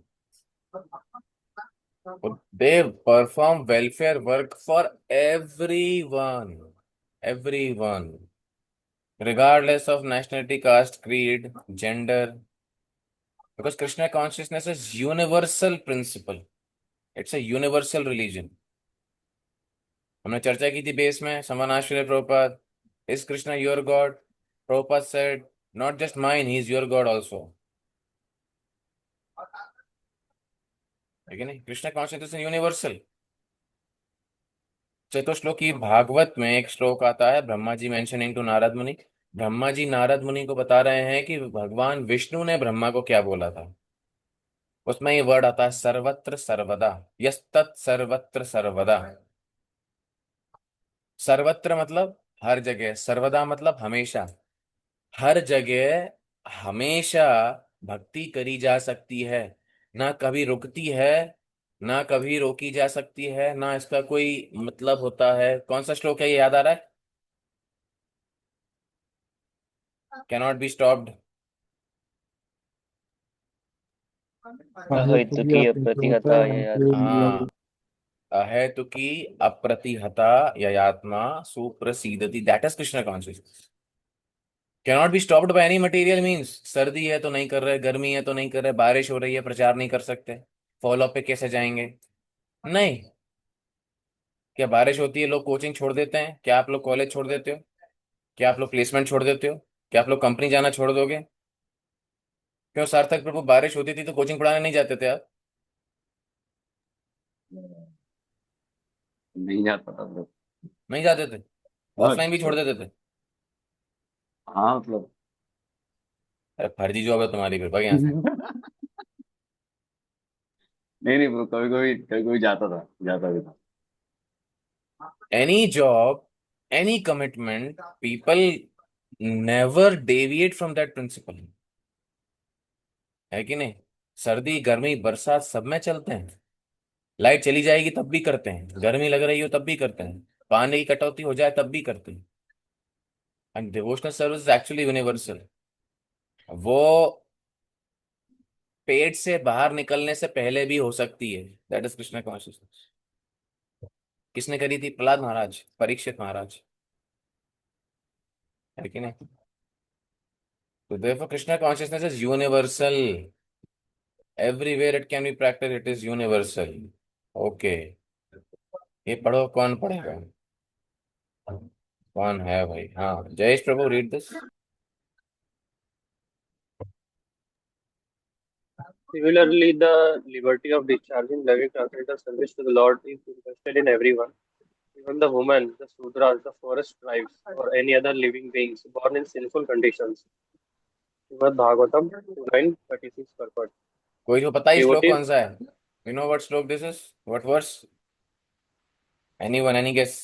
They perform welfare work for everyone, everyone, regardless of nationality, caste, creed, gender. Because Krishna consciousness is universal principle. It's a universal religion. हमने चर्चा की थी बेस में. Someone asked Srila Prabhupada, is Krishna your God? Prabhupada said, not just mine, he is your God also. लेकिन Krishna consciousness is universal. Chatushloki Bhagavata में एक श्लोक आता है, ब्रह्मा जी मेंशनिंग टू नारद मुनि. ब्रह्मा जी नारद मुनि को बता रहे हैं कि भगवान विष्णु ने ब्रह्मा को क्या बोला था. उसमें ये वर्ड आता है सर्वत्र सर्वदा. यस्तत् सर्वत्र सर्वदा. सर्वत्र मतलब हर जगह, सर्वदा मतलब हमेशा. हर जगह हमेशा भक्ति करी जा सकती है, ना कभी रुकती है, ना कभी रोकी जा सकती है, ना इसका कोई मतलब होता है. कौन सा श्लोक है ये याद आ रहा है? Cannot be stopped. अहैतुकी अप्रतिहता हाँ, अहेतुकी अप्रतिहता ययात्मा सुप्रसीदति. That is Krishna consciousness. Cannot be stopped by any material means सर्दी है तो नहीं कर रहे, गर्मी है तो नहीं कर रहे, बारिश हो रही है प्रचार नहीं कर सकते, फॉलो पे कैसे जाएंगे? नहीं. क्या बारिश होती है लोग कोचिंग छोड़ देते हैं? क्या आप लोग कॉलेज छोड़ देते हो? क्या आप लोग प्लेसमेंट छोड़ देते हो? क्या आप लोग कंपनी जाना छोड़ दोगे? क्यों सार्थक प्रभु, बारिश होती थी तो कोचिंग पढ़ाने नहीं जाते थे आप? नहीं जाता था मतलब। नहीं जाते थे? हाँ ऑफलाइन भी छोड़ देते थे? हाँ मतलब। अरे फर्जी जॉब है तुम्हारी, फिर भाग यहाँ से. नहीं नहीं, कभी कभी जाता भी था। Any job, any commitment, people never deviate from that principle. है कि नहीं? सर्दी गर्मी बरसात सब में चलते हैं. लाइट चली जाएगी तब भी करते हैं, गर्मी लग रही हो तब भी करते हैं, पानी की कटौती हो जाए तब भी करते हैं. And devotional service actually universal. वो पेट से बाहर निकलने से पहले भी हो सकती है. That is Krishna consciousness. किसने करी थी? प्रहलाद महाराज, परीक्षित महाराज. है कि नहीं? तो therefore Krishna consciousness is universal. Everywhere it can be practice, it is universal. Okay. ये पढ़ो, कौन पढ़ेगा? कौन है भाई? हाँ, Jayesh Prabhu, read this. Similarly, the liberty of discharging living translator service to the Lord is invested in everyone, even the woman, the Sudras, the forest tribes, or any other living beings born in sinful conditions. Srimad Bhagavatam 2:9-36 purport. कोई को पता है श्लोक Devotees, कौन सा है? You know what shloka this is? What verse? Anyone, any guess?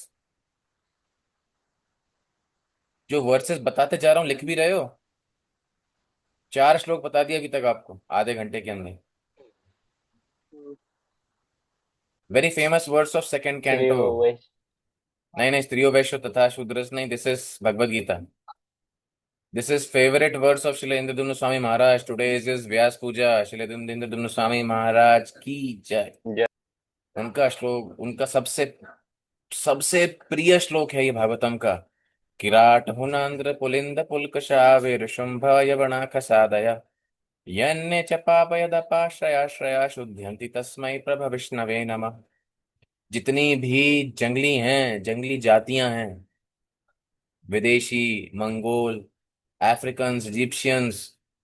जो verses बताते जा रहा हूँ लिख भी रहे हो? 4 श्लोक बता दिया अभी तक आपको आधे घंटे के अंदर। Very famous words of second canto. नहीं नहीं, स्त्रियो वैश्य तथा शूद्रस नहीं, this is Bhagavad Gita. This is favourite words of Shri Indradyumna Swami Maharaj. Today is Vyasa Puja. Shri Indradyumna Swami Maharaj की जय। उनका श्लोक, उनका सबसे सबसे प्रिय श्लोक है ये भागवतम का। किराट हुनांद्र पुलिंद पुल्कशावेर शुंभ यवनाक सादय यन्ने च पापयदपाश्रयाश्रया शुद्ध्यन्ति तस्मै प्रभ विष्णवे नमः। जितनी भी जंगली हैं, जंगली जातियां हैं, विदेशी, मंगोल, अफ्रीकन्स, इजिप्शियंस,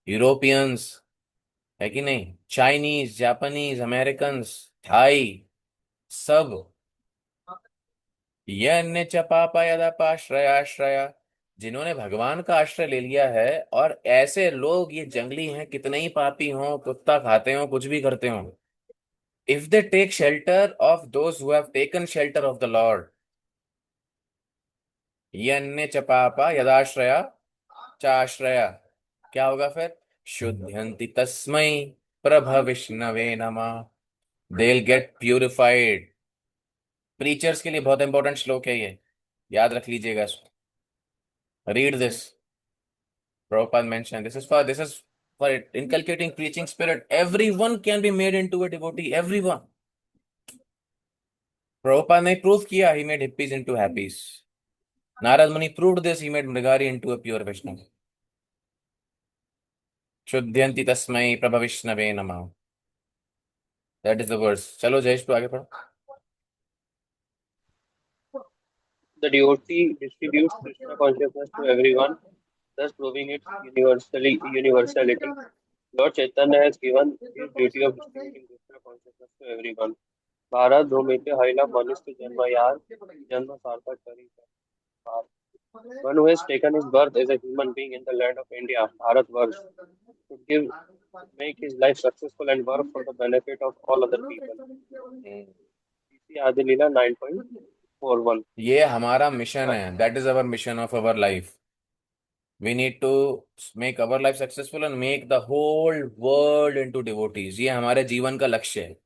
यूरोपियंस, है कि नहीं, चाइनीज, जापानीज, अमेरिकन्स, थाई, सब यन्ने च पापयदपाश्रयाश्रया, जिन्होंने भगवान का आश्रय ले लिया है। और ऐसे लोग, ये जंगली हैं, कितने ही पापी हों, कुत्ता खाते हो, कुछ भी करते हो, if they take shelter of those who have taken shelter of the Lord, यन्ने च पापा यदाश्रया चाश्रया, क्या होगा फिर? शुद्धयन्ति तस्मै प्रभ विष्णवे नमः। they'll get purified। प्रीचर्स के लिए बहुत इंपॉर्टेंट श्लोक है ये, याद रख लीजिएगा इसको। Read this. Prabhupada mentioned this is for inculcating preaching spirit. Everyone can be made into a devotee, everyone। Prabhupada ने प्रूव किया, he made hippies into happies। Narad Muni proved this, he made Mrigari into a pure Vaishnava। शुद्धयन्ति तस्मै प्रभ विष्णवे नमः। That is the verse. चलो जयेश तो आगे पढ़ो। the devotee distributes Krishna consciousness to everyone, thus proving its universality. Lord Chaitanya has given his duty of distributing Krishna consciousness to everyone. Bharat धूमिते हरिला मनुष्य जन्म यार जन्म सार्थक करी है। One who has taken his birth as a human being in the land of India, Bharatvarsh, should make his life successful and work for the benefit of all other people. CC Adi Leela 9.41. ये हमारा mission है। That is our mission of our life. We need to make our life successful and make the whole world into devotees. ये हमारे जीवन का लक्ष्य है,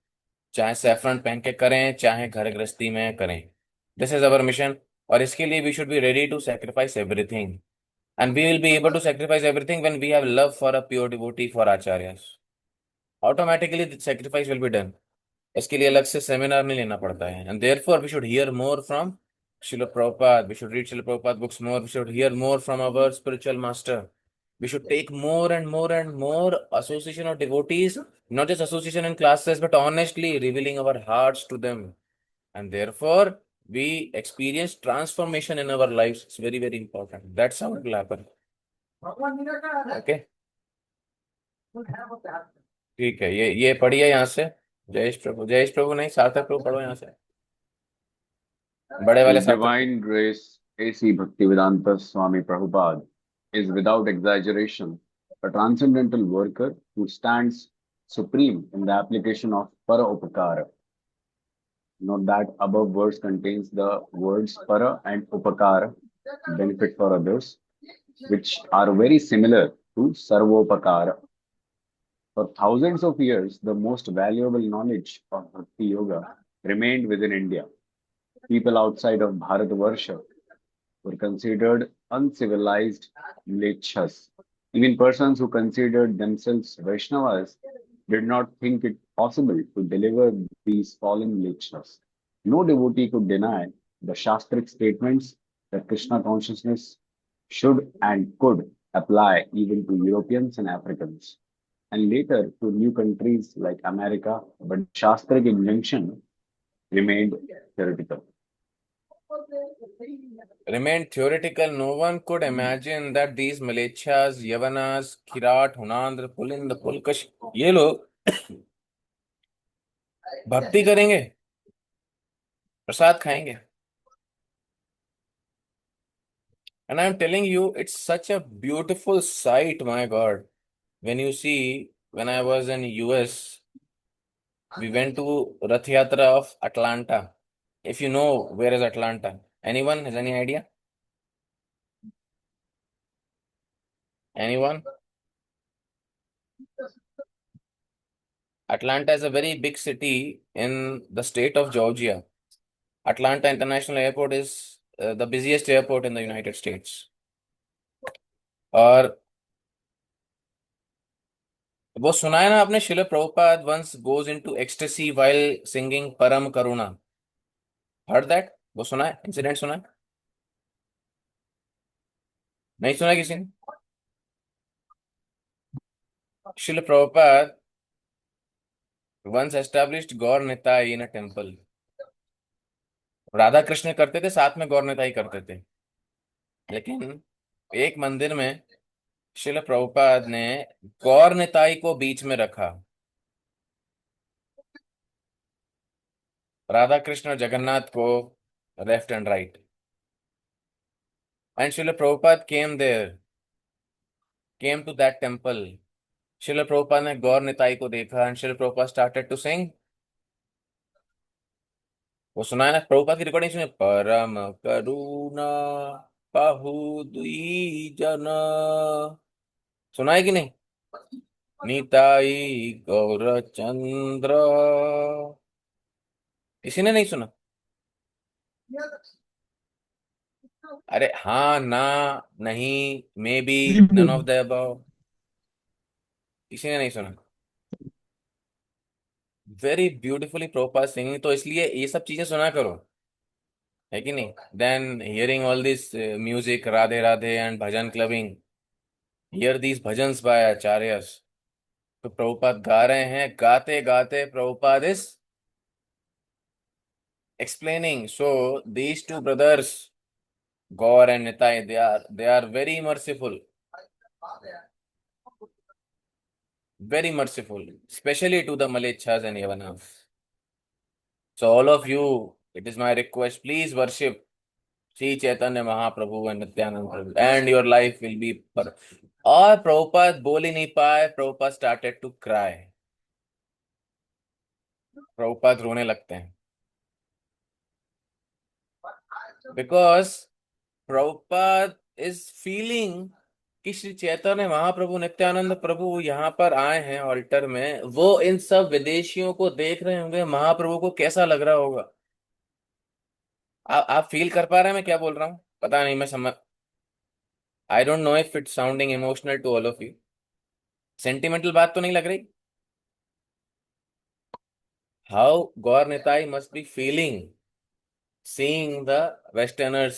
चाहे सैफरन पहन के करें, चाहे घर गृहस्थी में करें। This is our mission. और इसके लिए we should be ready to sacrifice everything, and we will be able to sacrifice everything when we have love for a pure devotee, for acharyas. Automatically sacrifice will be done. इसके लिए अलग से seminar नहीं लेना पड़ता है। And therefore we should hear more from Srila Prabhupada। We should read Srila Prabhupada books more. We should hear more from our spiritual master. We should take more and more and more association of devotees, not just association in classes, but honestly revealing our hearts to them. And therefore, we experience transformation in our lives. It's very, very important. That's how it will happen. Okay? ठीक है, ये पढ़िए यहाँ से। जयेश प्रभु, जयेश प्रभु नहीं, सार्थक प्रभु पढ़ो यहाँ से, बड़े वाले His सार्थक divine grace, A.C. Bhaktivedanta Swami Prabhupada, is without exaggeration a transcendental worker who stands supreme in the application of para-upakara. Note that above verse contains the words para and upakara, benefit for others, which are very similar to sarvopakara. For thousands of years, the most valuable knowledge of Bhakti Yoga remained within India. People outside of Bharatvarsha were considered uncivilized mlechas. Even persons who considered themselves Vaishnavas did not think it possible to deliver these fallen mlechas. No devotee could deny the Shastric statements that Krishna consciousness should and could apply even to Europeans and Africans, and later to new countries like America, but Shastric injunction remained theoretical. Remained theoretical. No one could imagine that these Malechas, Yavanas, Kirat, Hunandra, Pulind, Pulkash, ये लोग भक्ति करेंगे, प्रसाद खाएंगे। And I'm telling you, it's such a beautiful sight, my God. When you see, when I was in US, we went to Rath Yatra of Atlanta. If you know where is Atlanta, anyone has any idea? Anyone? Atlanta is a very big city in the state of Georgia. Atlanta International Airport is the busiest airport in the United States. और वो सुना है ना आपने, शिल Prabhupada once goes into ecstasy while singing परम करुणा। Heard that? वो सुना है, इंसिडेंट सुना है? नहीं सुना किसी ने? शिल Prabhupada once established Gaur Nitai in a temple। Radha Krishna करते थे, साथ में गौर निताई करते थे, लेकिन एक मंदिर में शिल प्रभुपाद ने गौर निताई को बीच में रखा। राधा कृष्ण और जगन्नाथ को लेफ्ट एंड राइट। एंड शिल Prabhupada came to that temple। शिल प्रभुपाद ने गौर निताई को देखा एंड शिल प्रभुपाद started to sing। वो सुना है ना, प्रभुपाद की रिकॉर्डिंग सुनिए, परम करुणा बाहु दुई जन। सुना है कि नहीं? निताई गौर चंद्र। किसी ने नहीं सुना? अरे हाँ ना, नहीं, maybe, none of the above. किसी ने नहीं सुना? वेरी ब्यूटिफुली प्रोपर सिंगिंग, तो इसलिए ये सब चीजें सुना करो, है कि नहीं? Then hearing all this music, Radhe Radhe and bhajan clubbing, hear these bhajans by acharyas. तो प्रभुपाद गा रहे हैं, गाते गाते Prabhupada is explaining. So these two brothers, Gaur and Nitai, they are very merciful, especially to the Malechhas and Yavanas. So all of you, it is my request, please worship Sri Chaitanya Mahaprabhu and Nityananda Prabhu, and your life will be और प्रभुपाद बोल ही नहीं पाए, Prabhupada started to cry। Prabhupada रोने लगते हैं, because Prabhupada is feeling कि श्री चैतन्य महाप्रभु नित्यानंद प्रभु यहाँ पर आए हैं ऑल्टर में, वो इन सब विदेशियों को देख रहे होंगे, महाप्रभु को कैसा लग रहा होगा। आप फील कर पा रहे हैं मैं क्या बोल रहा हूँ? पता नहीं, मैं समझ, I don't know if it's sounding emotional to all of you. Sentimental बात तो नहीं लग रही? How Gaura Nitai must be feeling seeing the Westerners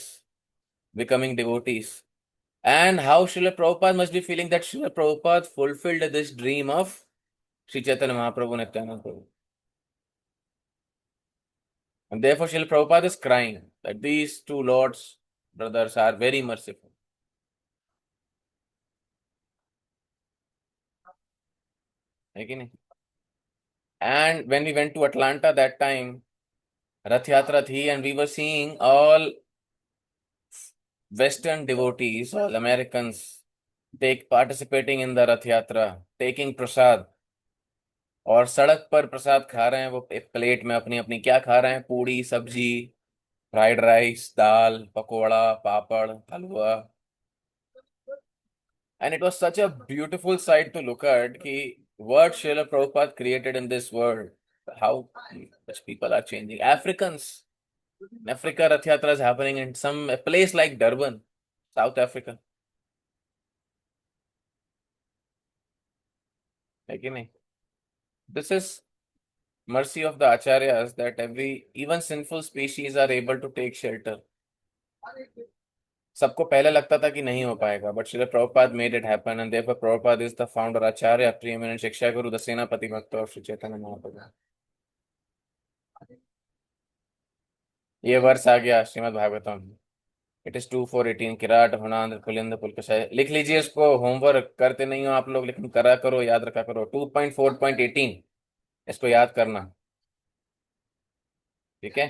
becoming devotees, and how Srila Prabhupada must be feeling that Srila Prabhupada fulfilled this dream of Sri Chaitanya Mahaprabhu Nityananda Prabhu. And therefore Srila Prabhupada is crying that these two lords, brothers, are very merciful. है कि नहीं? And when we went to Atlanta that time, Rath Yatra thi, and we were seeing all Western devotees, all Americans, participating in the Rath Yatra, taking prasad, और सड़क पर प्रसाद खा रहे हैं। वो एक प्लेट में अपनी अपनी क्या खा रहे हैं, पूड़ी सब्जी, फ्राइड राइस, दाल, पकोड़ा, पापड़, हलवा। And it was such a beautiful sight to look at कि what Srila Prabhupada created in this world, how much people are changing. Africans in Africa, Rath Yatra is happening in some a place like Durban, South Africa, है कि नहीं? This is mercy of the acharyas that even sinful species are able to take shelter. सबको पहले लगता था कि नहीं हो पाएगा, but Srila Prabhupada made it happen, and therefore Prabhupada is the founder, acharya, preeminent shiksha guru, the सेनापति भक्त ऑफ श्री चैतन्य महाप्रभु। ये वर्ष आ गया श्रीमद् भागवतम इट इज 2 4 18 किराट फर्नांड पुलिंद पुलकशाय। लिख लीजिए इसको, होमवर्क करते नहीं हो आप लोग लेकिन करा करो, याद रखा करो। 2.4.18 इसको याद करना, ठीक है।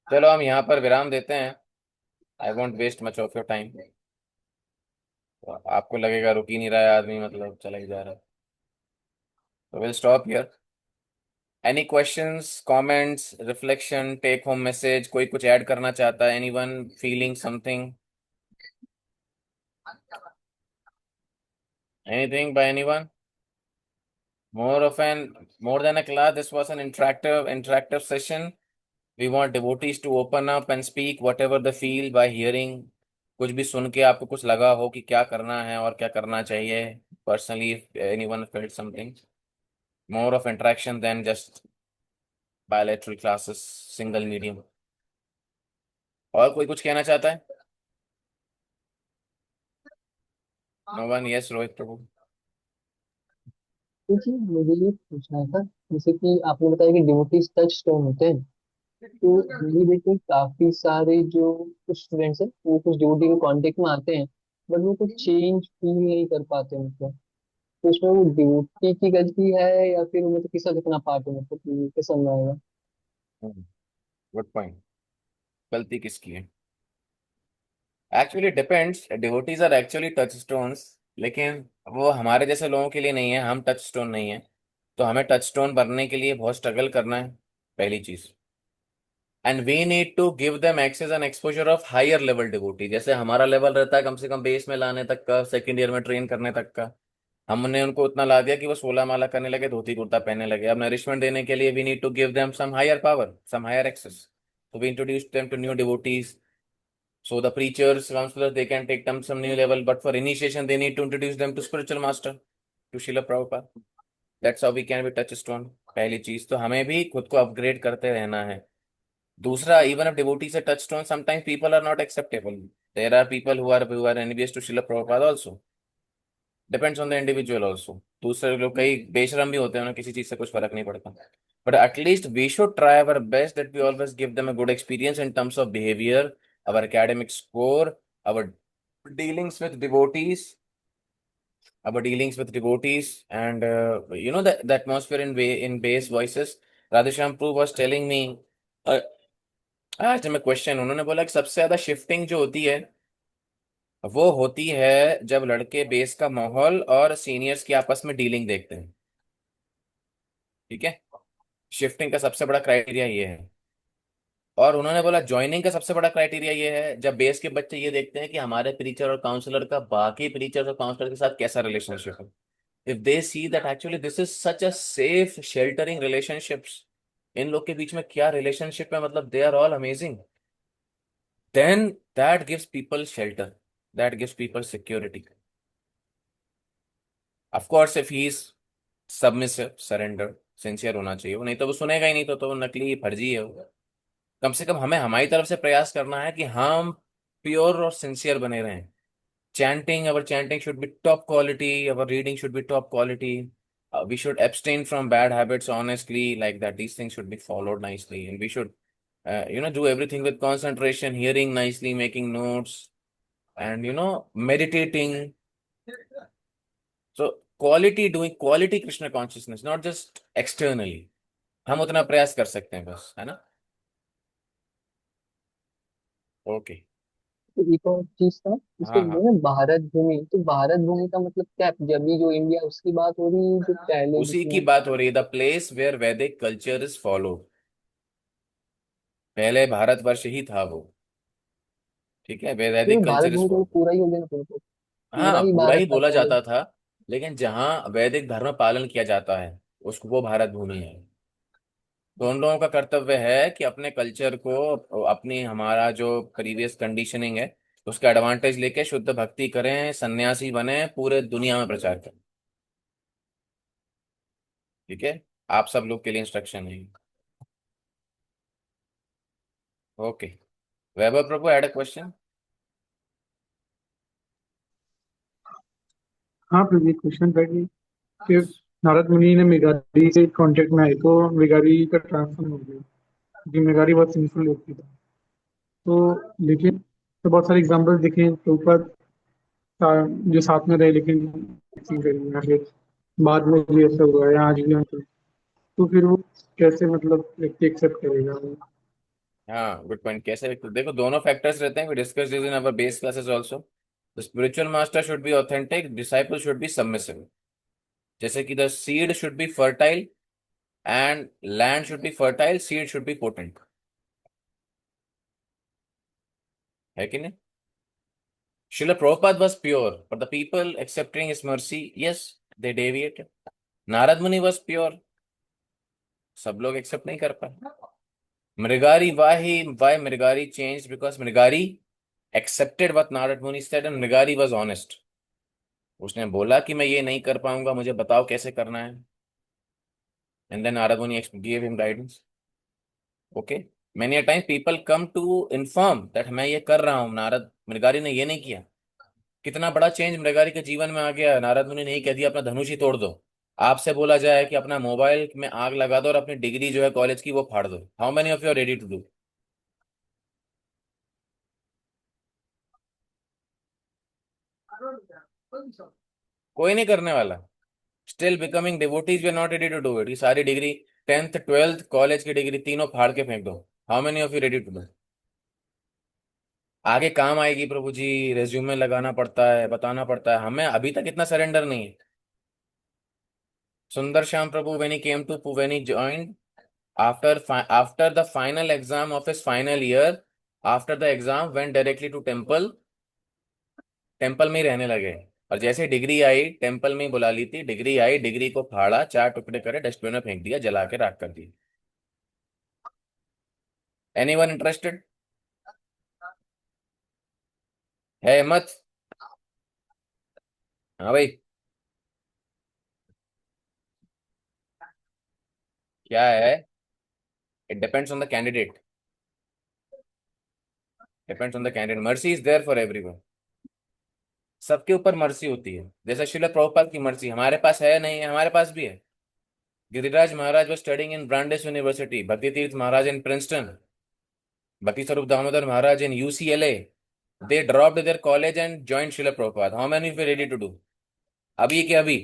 चलो हम यहाँ पर विराम देते हैं। I won't waste much of your time. आपको लगेगा रुक ही नहीं रहा है आदमी, मतलब चला ही जा रहा है। तो will stop here. Any questions, comments, reflection, take home message, कोई कुछ ऐड करना चाहता है? Anyone feeling something, anything by anyone? more of an more than a class, this was an interactive session. We want devotees to open up and speak whatever they feel by hearing. कुछ भी सुन के आपको कुछ लगा हो कि क्या करना है और क्या करना चाहिए, personally if anyone felt something, more of interaction than just bilateral classes, single medium. और कोई कुछ कहना चाहता है? No one? Yes, रोहित प्रभु। देखिए मुझे ये पूछना था, जैसे कि आपने बताया कि डिवोटीज टच स्टोन होते हैं, तो हम भी देखते हैं काफी सारे जो कुछ स्टूडेंट्स हैं वो कुछ डिवोटी के कांटेक्ट में आते हैं, बट वो कुछ चेंज फील नहीं कर पाते, मतलब तो उसमें वो डिवोटी की गलती है या फिर मतलब किसका कितना पार्ट है, मतलब ये कैसा समझ गुड पॉइंट। गलती किसकी है? Actually depends, devotees are actually touchstones, लेकिन वो हमारे जैसे लोगों के लिए नहीं है, हम टच स्टोन नहीं है। तो हमें टच स्टोन बनने के लिए बहुत स्ट्रगल करना है, पहली चीज। And we need to give them access and exposure of higher level devotee. जैसे हमारा लेवल रहता है कम से कम बेस में लाने तक का, सेकंड ईयर में ट्रेन करने तक का, हमने उनको उतना ला दिया कि वो 16 माला करने लगे, धोती कुर्ता पहनने लगे। अब नरिशमेंट देने के लिए we need to give them some higher power, some higher access. So we introduced them to new devotees. So the preachers, counselors, they can take them some new level, but for initiation, they need to introduce them to spiritual master, to Srila Prabhupada. That's how we can be touchstone. पहली चीज तो हमें भी खुद को upgrade करते रहना है। दूसरा, even if devotees are touchstone, sometimes people are not acceptable. There are people who are envious to Srila Prabhupada also. Depends on the individual also. दूसरे लोग कई बेशरम भी होते हैं, उन्हें किसी चीज से कुछ फर्क नहीं पड़ता। But at least we should try our best that we always give them a good experience in terms of behavior, our academic score, our dealings with devotees, and the atmosphere in bass voices. Radheshyam Prabhu was telling me, uh, I asked him a question. उन्होंने बोला कि सबसे ज्यादा shifting जो होती है वो होती है जब लड़के बेस का माहौल और सीनियर्स की आपस में डीलिंग देखते हैं, ठीक है। शिफ्टिंग का सबसे बड़ा क्राइटेरिया ये है। और उन्होंने बोला ज्वाइनिंग का सबसे बड़ा क्राइटेरिया ये है जब बेस के बच्चे ये देखते हैं कि हमारे प्रीचर और काउंसलर का बाकी प्रीचर और काउंसलर के साथ कैसा रिलेशनशिप है। If they see that actually this is such a safe sheltering relationships, इन लोग के बीच में क्या रिलेशनशिप है, मतलब they are all amazing, then that gives people shelter, that gives people security. Of course if he is submissive, surrender, sincere होना चाहिए वो, नहीं तो वो सुनेगा ही नहीं, तो वो नकली फर्जी है वो। कम से कम हमें हमारी तरफ से प्रयास करना है कि हम प्योर और सिंसियर बने रहें। Chanting, our chanting should be top quality, our reading should be top quality. We should abstain from bad habits honestly, like that. These things should be followed nicely, and we should, do everything with concentration, hearing nicely, making notes, and meditating. So quality Krishna consciousness, not just externally. हम उतना प्रयास कर सकते हैं बस, है ना? Okay. तो एक और चीज था, इसके हाँ हाँ, बोले ना भारत भूमि, तो भारत भूमि का मतलब क्या है? जब भी जो इंडिया उसकी बात हो रही है, जो पहले उसी की जितने बात हो रही है। द प्लेस वेयर वैदिक कल्चर इज फॉलोड। पहले भारतवर्ष ही था वो, ठीक है, तो वैदिक भारत कल्चर इज भूमि तो फॉलोड। पूरा ही हो गया ना, पूरा पूरा हाँ, ही पूरा ही भारत था बोला पहले। जाता था, लेकिन जहाँ वैदिक धर्म पालन किया जाता है उसको वो भारत भूमि है। तो उन लोगों का कर्तव्य है कि अपने कल्चर को, अपनी हमारा जो प्रीवियस कंडीशनिंग है उसका एडवांटेज लेके शुद्ध भक्ति करें, सन्यासी बने, पूरे दुनिया में प्रचार करें, ठीक है। आप सब लोग के लिए इंस्ट्रक्शन है। Okay. Vaibhav Prabhu add a question. हाँ प्रदीप, क्वेश्चन था कि नारद मुनि ने मेघारी से कांटेक्ट में आए तो मेघारी का ट्रांसफर हो गया। क्योंकि मेघारी बहुत सिंपल व्यक्ति था। तो लेकिन तो बहुत सारे एग्जाम्पल दिखे तो ऊपर जो साथ में रहे लेकिन नहीं करी या फिर बाद में भी ऐसा हुआ या आज भी हम तो फिर वो कैसे मतलब व्यक्ति एक्सेप्ट करेगा वो। हाँ, गुड पॉइंट। कैसे देखो, दोनों फैक्टर्स रहते हैं, we discuss this in our base classes also. The spiritual master should be authentic, disciple should be submissive. जैसे कि the seed should be fertile and land should be fertile, seed should be potent, है कि नहीं? Srila Prabhupada was pure, but the people accepting his mercy, yes, they deviated. Narad Muni was pure, सब लोग accept नहीं कर पाए। Mrigari, why Mrigari changed? Because Mrigari accepted what Narad Muni said and Mrigari was honest. उसने बोला कि मैं ये नहीं कर पाऊंगा, मुझे बताओ कैसे करना है। And then Narad Muni gave him guidance. Okay. Many a time people come to inform that मैं ये कर रहा हूँ, नारद मृगारी ने ये नहीं किया। कितना बड़ा चेंज मृगारी के जीवन में आ गया। नारद मुनि ने ही कह दिया अपना धनुष ही तोड़ दो। आपसे बोला जाए कि अपना मोबाइल में आग लगा दो और अपनी डिग्री जो है कॉलेज की वो फाड़ दो, how many of you are ready to do? कोई नहीं करने वाला। Still becoming devotees we are not ready to do it. ये सारी डिग्री, 10th 12th कॉलेज की डिग्री तीनों फाड़ के फेंक दो, how many of you ready to do? आगे काम आएगी प्रभु जी, रेज्यूमे लगाना पड़ता है, बताना पड़ता है। हमें अभी तक इतना सरेंडर नहीं है। सुंदर श्याम प्रभु when he joined after the final exam of his final year, after the exam went directly to temple, temple में ही रहने लगे। और जैसे डिग्री आई टेम्पल में ही बुला ली थी, डिग्री आई, डिग्री को फाड़ा, 4 टुकड़े करे, डस्टबिन में फेंक दिया, जला के राख कर दिया। Anyone interested? है हिम्मत? हाँ भाई, क्या है? It depends on the candidate, depends on the candidate. Mercy is there for everyone. सबके ऊपर मर्सी होती है। जैसे श्रील प्रभुपाद की मर्सी हमारे पास है, नहीं है? हमारे पास भी है। गिरिराज महाराज was studying in Brandeis University, Bhakti Tirth Maharaj in Princeton, Bhakti Sarup Damodar Maharaj in UCLA. They dropped their college and joined Srila Prabhupada. How many of you ready to do? अभी के अभी,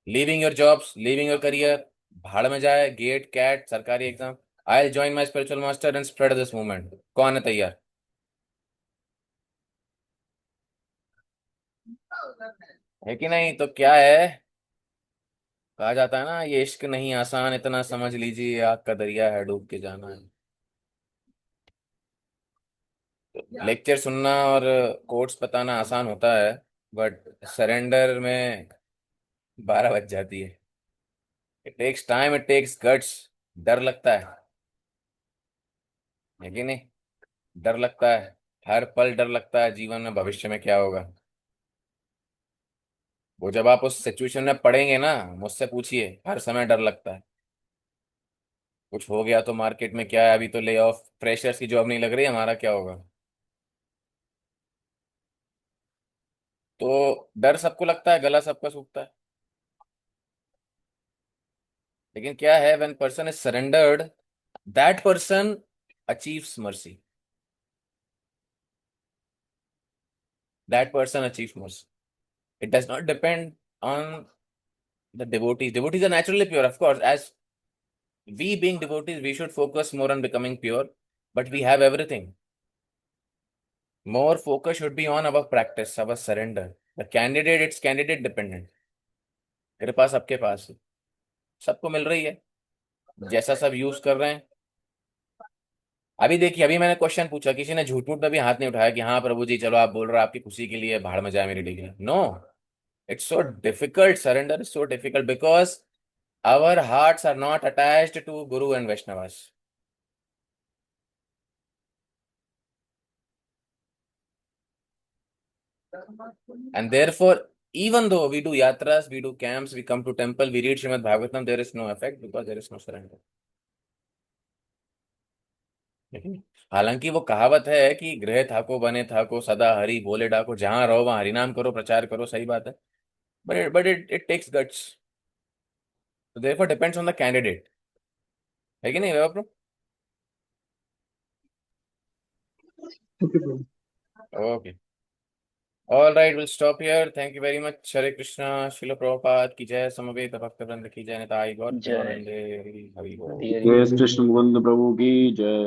leaving your jobs, leaving your career, भाड़ में जाए, gate cat सरकारी exam, I will join my spiritual master and spread this movement. कौन है तैयार? है कि नहीं? तो क्या है, कहा जाता है ना, ये इश्क नहीं आसान, इतना समझ लीजिए आग का दरिया है, डूब के जाना है। लेक्चर सुनना और कोट्स बताना आसान होता है, बट सरेंडर में 12 बज जाती है। It takes time, it takes guts. डर लगता है कि नहीं? डर लगता है, हर पल डर लगता है जीवन में, भविष्य में क्या होगा। वो जब आप उस सिचुएशन में पड़ेंगे ना, मुझसे पूछिए, हर समय डर लगता है। कुछ हो गया तो मार्केट में क्या है, अभी तो ले ऑफ, फ्रेशर्स की जॉब नहीं लग रही, हमारा क्या होगा? तो डर सबको लगता है, गला सबका सूखता है। लेकिन क्या है, when person is surrendered, that person achieves mercy, that person achieves mercy. It does not depend on the devotees. Devotees are naturally pure, of course. As we being devotees, we should focus more on becoming pure, but we have everything. More focus should be on our practice, our surrender. The candidate, it's candidate dependent। कृपा सबके पास है, सबको मिल रही है, जैसा सब use कर रहे हैं। अभी देखिए, अभी मैंने क्वेश्चन पूछा, किसी ने झूठ मूठ में भी हाथ नहीं उठाया कि हाँ प्रभु जी चलो आप बोल रहे हो आपकी खुशी के लिए, भाड़ में जाए मेरी डिग्री। No, it's so difficult, surrender is so difficult because our hearts are not attached to Guru and Vaishnavas. And therefore, even though we do yatras, we do camps, we come to temple, we read Srimad Bhagavatam, there is no effect because there is no surrender. हालांकि वो कहावत है कि गृह थाको बने थाको सदा हरि बोले डाको, जहां रहो वहां हरिनाम करो, प्रचार करो, सही बात है, but it takes guts, so therefore depends on the candidate। है कि नहीं Vaibhav bro? Okay Prabhu. Okay, all right, will stop here. Thank you very much. Hare Krishna. Srila Prabhupada की जय। समवेत भक्तवृंद की जय। निताई गौर जय प्रेमानंदे। हरि हरि बोल। हरि हरि जय बोल। श्री कृष्ण मुकुंद प्रभु की जय।